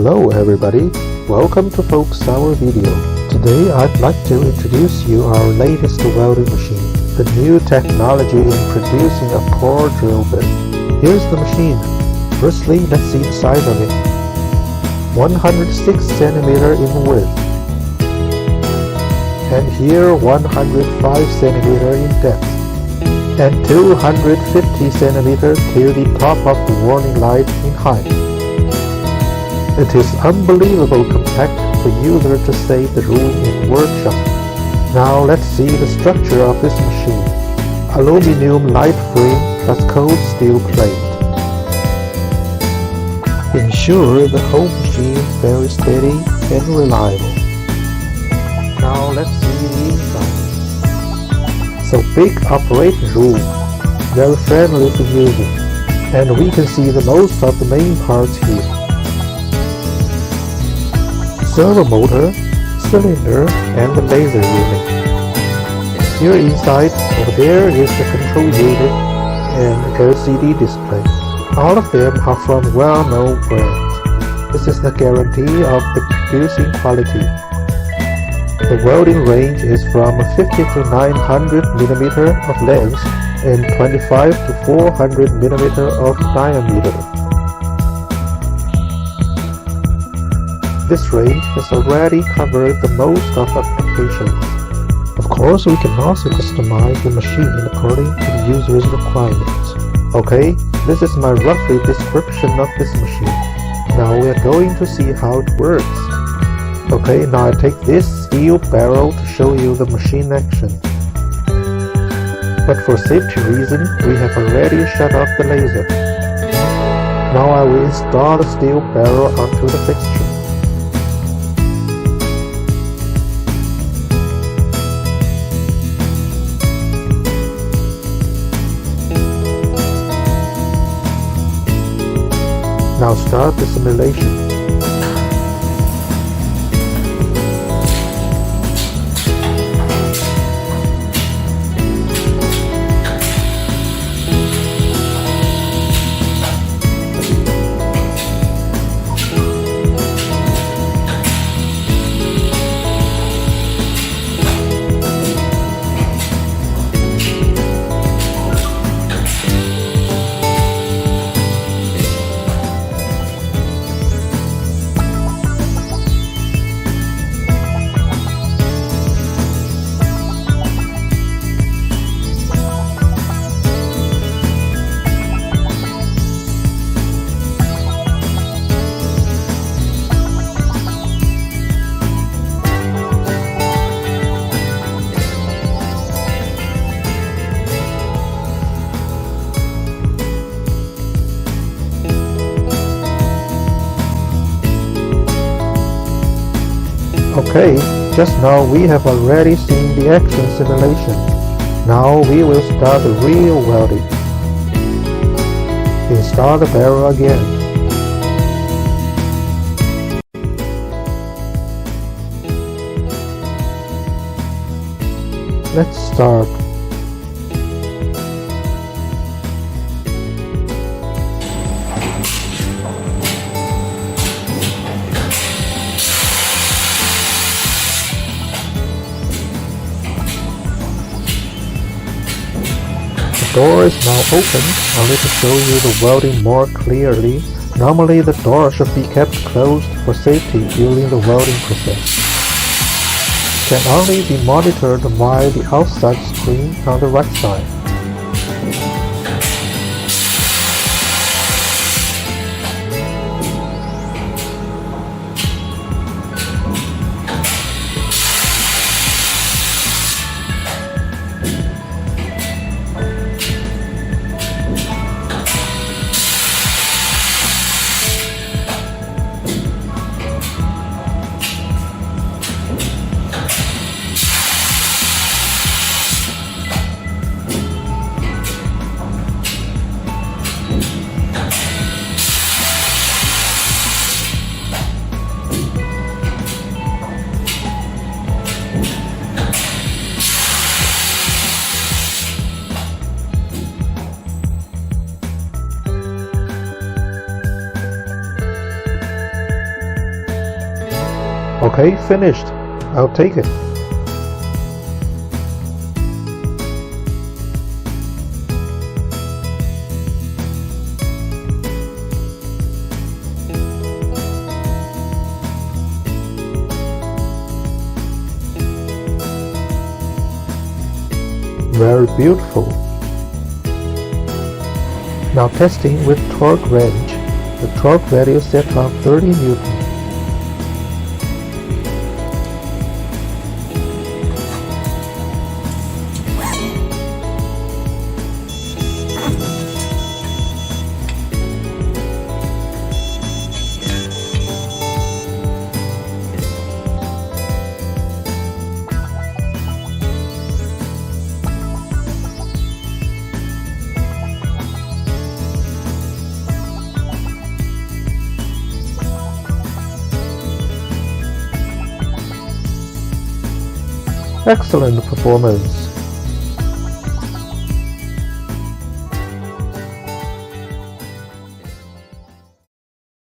Hello everybody, welcome to Focus Our Video. Today I'd like to introduce you our latest welding machine, the new technology in producing a core drill bit. Here's the machine. Firstly, let's see the size of it. 106 cm in width, and here 105 cm in depth, and 250 cm till the top of the warning light in height. It is unbelievable compact for user to save the room in workshop. Now let's see the structure of this machine. Aluminum light frame plus cold steel plate. Ensure the whole machine very steady and reliable. Now let's see the inside. So big operating room, very friendly for user, and we can see the most of the main parts here. Servo motor, cylinder, and the laser unit. Here inside, over there is the control unit and LCD display. All of them are from well-known brands. This is the guarantee of the producing quality. The welding range is from 50 to 900 mm of length and 25 to 400 mm of diameter. This range has already covered the most of applications. Of course, we can also customize the machine according to the user's requirements. Okay, this is my roughly description of this machine. Now we are going to see how it works. Okay, now I take this steel barrel to show you the machine action. But for safety reason, we have already shut off the laser. Now I will install the steel barrel onto the fixture. Now start the simulation. Okay, just now we have already seen the action simulation. Now we will start the real welding. Install the barrel again. Let's start. The door is now open, only to show you the welding more clearly. Normally the door should be kept closed for safety during the welding process. It can only be monitored via the outside screen on the right side. Okay, finished. I'll take it. Very beautiful. Now testing with torque wrench. The torque value set on 30 Newton. Excellent performance.